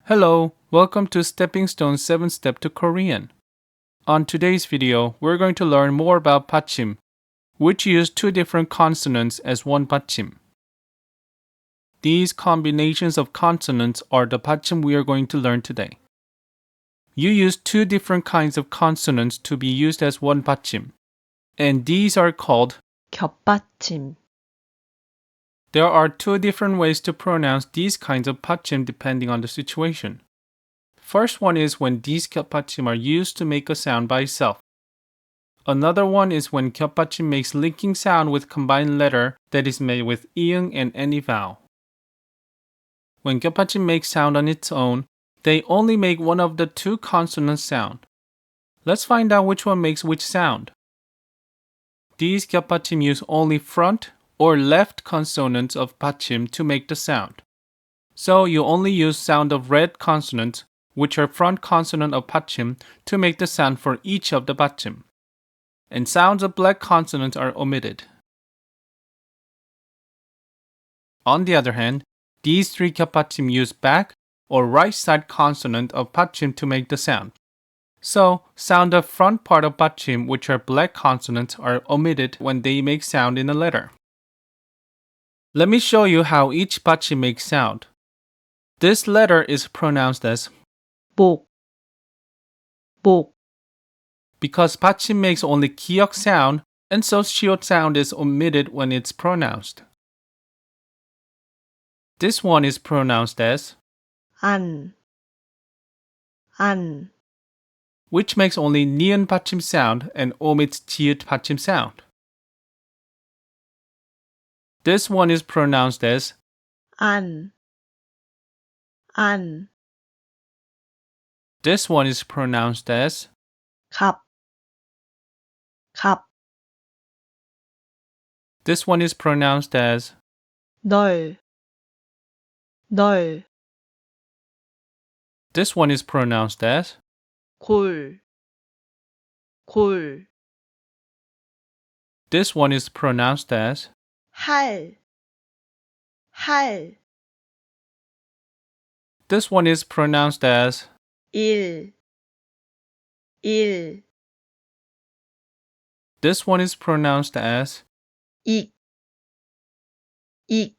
Hello, welcome to Stepping Stone's 7 Step to Korean. On today's video, we're going to learn more about Batchim, which use two different consonants as one Batchim. These combinations of consonants are the Batchim we are going to learn today. You use two different kinds of consonants to be used as one Batchim, and these are called GyeopBatchim. There are two different ways to pronounce these kinds of Batchim depending on the situation. First one is when these GyeopBatchim are used to make a sound by itself. Another one is when GyeopBatchim makes linking sound with combined letter that is made with iung and any vowel. When GyeopBatchim makes sound on its own, they only make one of the two consonant sound. Let's find out which one makes which sound. These GyeopBatchim use only front or left consonants of Batchim to make the sound. So you only use sound of red consonants, which are front consonant of Batchim, to make the sound for each of the Batchim. And sounds of black consonants are omitted. On the other hand, these three GyeopBatchim use back or right side consonant of Batchim to make the sound. So, sound of front part of Batchim, which are black consonants, are omitted when they make sound in a letter. Let me show you how each Batchim makes sound. This letter is pronounced as 복, 복, because Batchim makes only 기역 sound, and so shiot sound is omitted when it's pronounced. This one is pronounced as 안, 안, which makes only ni은 Batchim sound and omits 지읒 Batchim sound. This one is pronounced as 안, 안, This one is pronounced as 갑, 갑, This one is pronounced as 널, 널, This one is pronounced as 골, 골, This one is pronounced as 할, 할, This one is pronounced as 일, 일, This one is pronounced as 익, 익,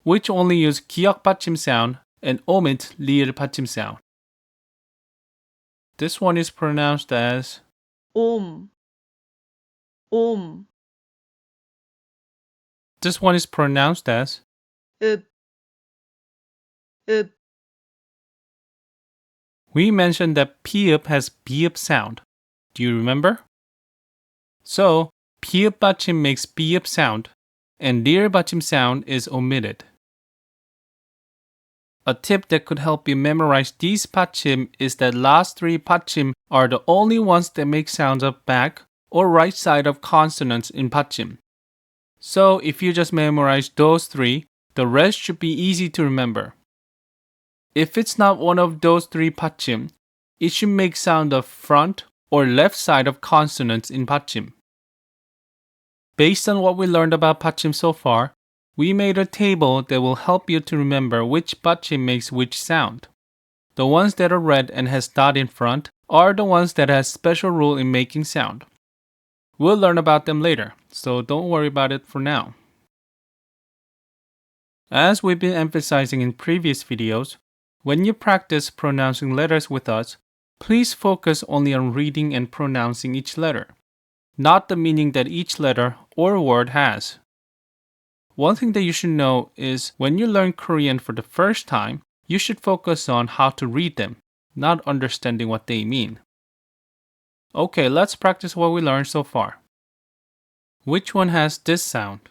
which only use 기역 Batchim sound and omit 리을 Batchim sound. This one is pronounced as 옴, 옴, This one is pronounced as 읍, 읍, We mentioned that 피읍 has 비읍 sound. Do you remember? So, 피읍 Batchim makes 비읍 sound, and 리을 Batchim sound is omitted. A tip that could help you memorize these Batchim is that last three Batchim are the only ones that make sounds of back or right side of consonants in Batchim. So, if you just memorize those three, the rest should be easy to remember. If it's not one of those three Batchim, it should make sound of front or left side of consonants in Batchim. Based on what we learned about Batchim so far, we made a table that will help you to remember which Batchim makes which sound. The ones that are red and has dot in front are the ones that has special rule in making sound. We'll learn about them later, so don't worry about it for now. As we've been emphasizing in previous videos, when you practice pronouncing letters with us, please focus only on reading and pronouncing each letter, not the meaning that each letter or word has. One thing that you should know is when you learn Korean for the first time, you should focus on how to read them, not understanding what they mean. Okay, let's practice what we learned so far. Which one has this sound?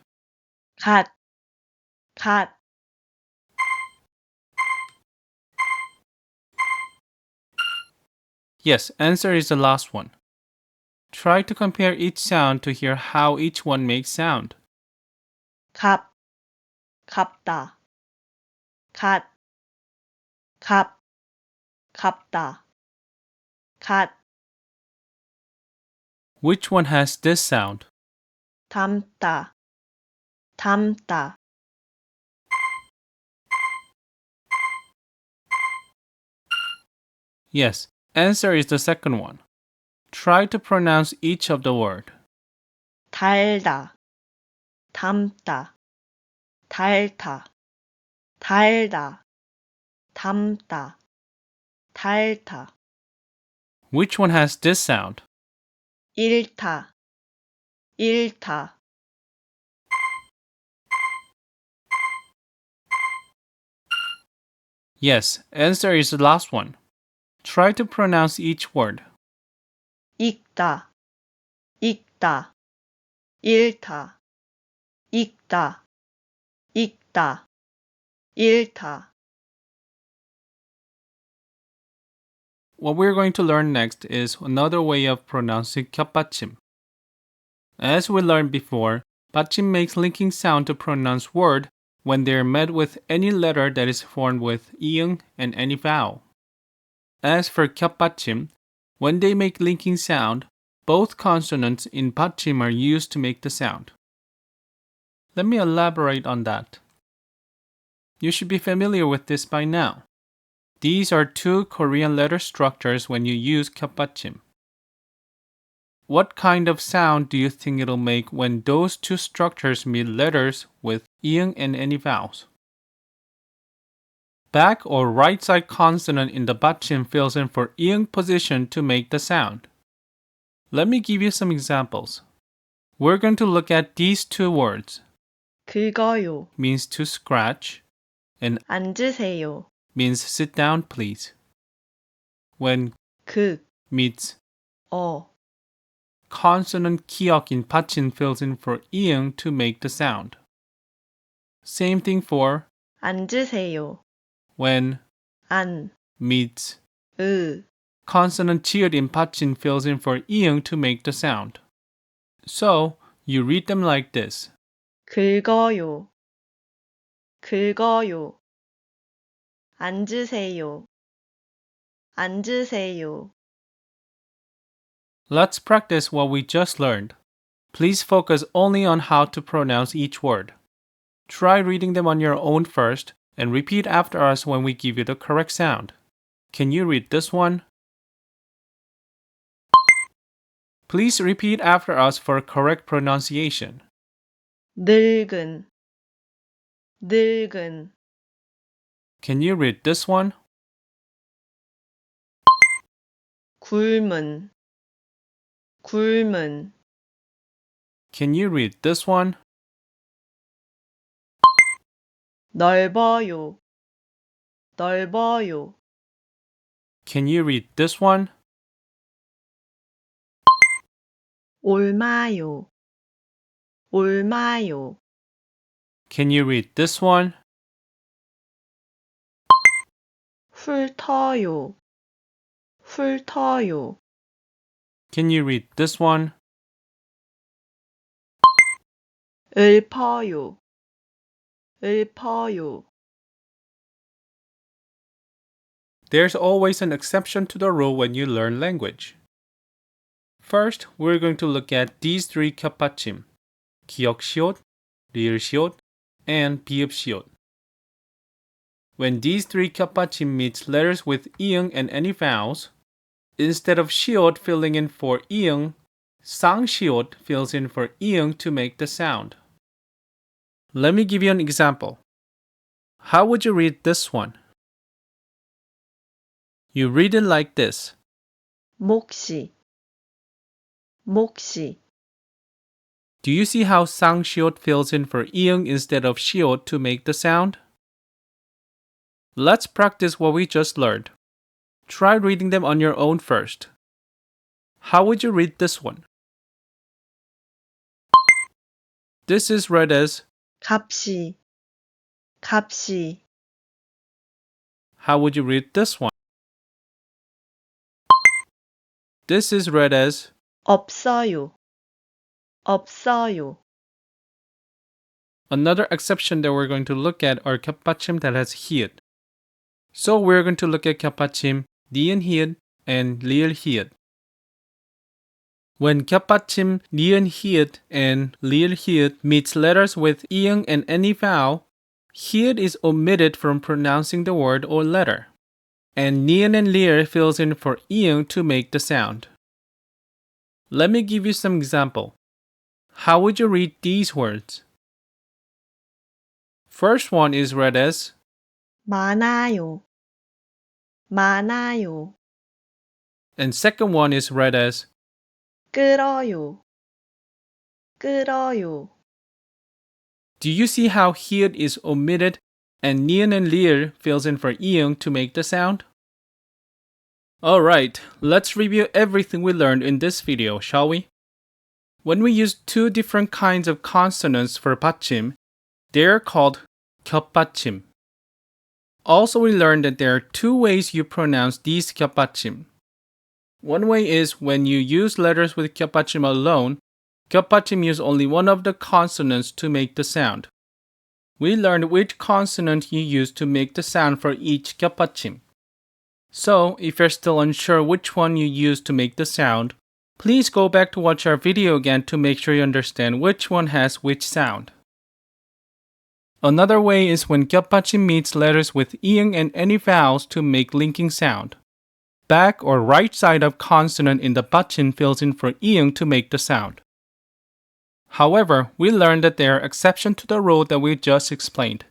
갓, 갓, Yes, answer is the last one. Try to compare each sound to hear how each one makes sound. 갑, 갑다, 갓, 갑, 갑다, 갓, Which one has this sound? 담다, 담다, Yes, answer is the second one. Try to pronounce each of the word. 달다, 담다, 달다, 달다, 담다, 달다. Which one has this sound? 잃다, 잃다. Yes, answer is the last one. Try to pronounce each word. 읽다, 읽다, 잃다, 읽다, 읽다, 잃다. What we're going to learn next is another way of pronouncing GyeopBatchim. As we learned before, Batchim makes linking sound to pronounce word when they are met with any letter that is formed with iung and any vowel. As for GyeopBatchim, when they make linking sound, both consonants in Batchim are used to make the sound. Let me elaborate on that. You should be familiar with this by now. These are two Korean letter structures when you use GyeopBatchim. What kind of sound do you think it'll make when those two structures meet letters with iung and any vowels? Back or right side consonant in the Batchim fills in for iung position to make the sound. Let me give you some examples. We're going to look at these two words. 긁어요, Means to scratch and 앉으세요. means sit down please. When 그, meets consonant 기억 in Batchim fills in for iung to make the sound. Same thing for 앉으세요. when 안, meets 으, consonant 치읓 in Batchim fills in for iung to make the sound. So, you read them like this. 긁어요, 긁어요. 앉으세요, 앉으세요. Let's practice what we just learned. Please focus only on how to pronounce each word. Try reading them on your own first and repeat after us when we give you the correct sound. Can you read this one? Please repeat after us for correct pronunciation. 늙은, 늙은. Can you read this one? 굶은, 굶은. Can you read this one? 넓어요, 넓어요. Can you read this one? 옮아요, 옮아요. Can you read this one? 훑어요, 훑어요. Can you read this one? 읊어요, 읊어요. There's always an exception to the rule when you learn language. First, we're going to look at these three GyeopBatchim: 기억시옷, 리을시옷, and 비읍시옷. When these three GyeopBatchim meets letters with iung and any vowels, instead of 시옷 filling in for iung, 쌍시옷 fills in for iung to make the sound. Let me give you an example. How would you read this one? You read it like this. 몫이, 몫이. Do you see how 쌍시옷 fills in for iung instead of 시옷 to make the sound? Let's practice what we just learned. Try reading them on your own first. How would you read this one? This is read as 값이, 값이. How would you read this one? This is read as 없어요, 없어요. Another exception that we're going to look at are GyeopBatchim that has 히읗. So we're going to look at GyeopBatchim 니은 히읗 and 리을 히읗. When GyeopBatchim 니은 히읗 and 리을 히읗 meets letters with iung and any vowel, 히읗 is omitted from pronouncing the word or letter. and nian and lier fills in for iung to make the sound. Let me give you some example. How would you read these words? First one is read as 많아요. 많아요. and second one is read as 끌어요. 끌어요. Do you see how here is omitted and nian and lier fills in for iung to make the sound? Alright, let's review everything we learned in this video, shall we? When we use two different kinds of consonants for Batchim, they are called GyeopBatchim. Also, we learned that there are two ways you pronounce these GyeopBatchim. One way is when you use letters with GyeopBatchim alone, GyeopBatchim use only one of the consonants to make the sound. We learned which consonant you use to make the sound for each GyeopBatchim. So, if you're still unsure which one you use to make the sound, please go back to watch our video again to make sure you understand which one has which sound. Another way is when GyeopBatchim meets letters with iung and any vowels to make linking sound. Back or right side of consonant in the Batchim fills in for iung to make the sound. However, we learned that there are exceptions to the rule that we just explained.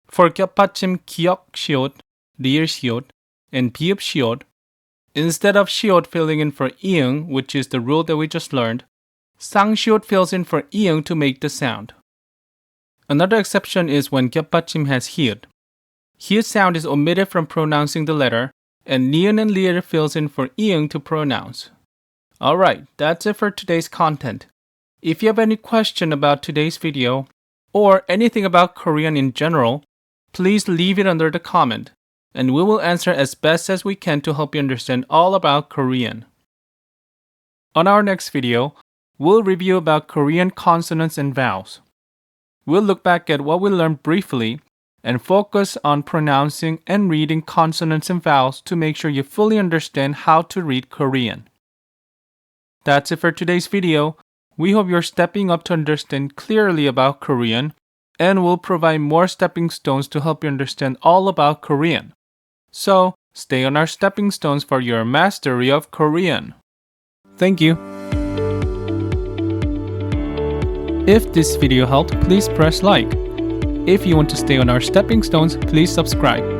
For GyeopBatchim 기역 시옷, 리을 시옷, and 비읍 시옷, instead of 시옷 filling in for iung, which is the rule that we just learned, 상 시옷 fills in for iung to make the sound. Another exception is when GyeopBatchim has hi읗. Hi읗 sound is omitted from pronouncing the letter, and nian and lier fills in for iung to pronounce. Alright, that's it for today's content. If you have any question about today's video, or anything about Korean in general, please leave it under the comment, and we will answer as best as we can to help you understand all about Korean. On our next video, we'll review about Korean consonants and vowels. We'll look back at what we learned briefly and focus on pronouncing and reading consonants and vowels to make sure you fully understand how to read Korean. That's it for today's video. We hope you're stepping up to understand clearly about Korean, and we'll provide more stepping stones to help you understand all about Korean. So, stay on our stepping stones for your mastery of Korean. Thank you. If this video helped, please press like. If you want to stay on our stepping stones, please subscribe.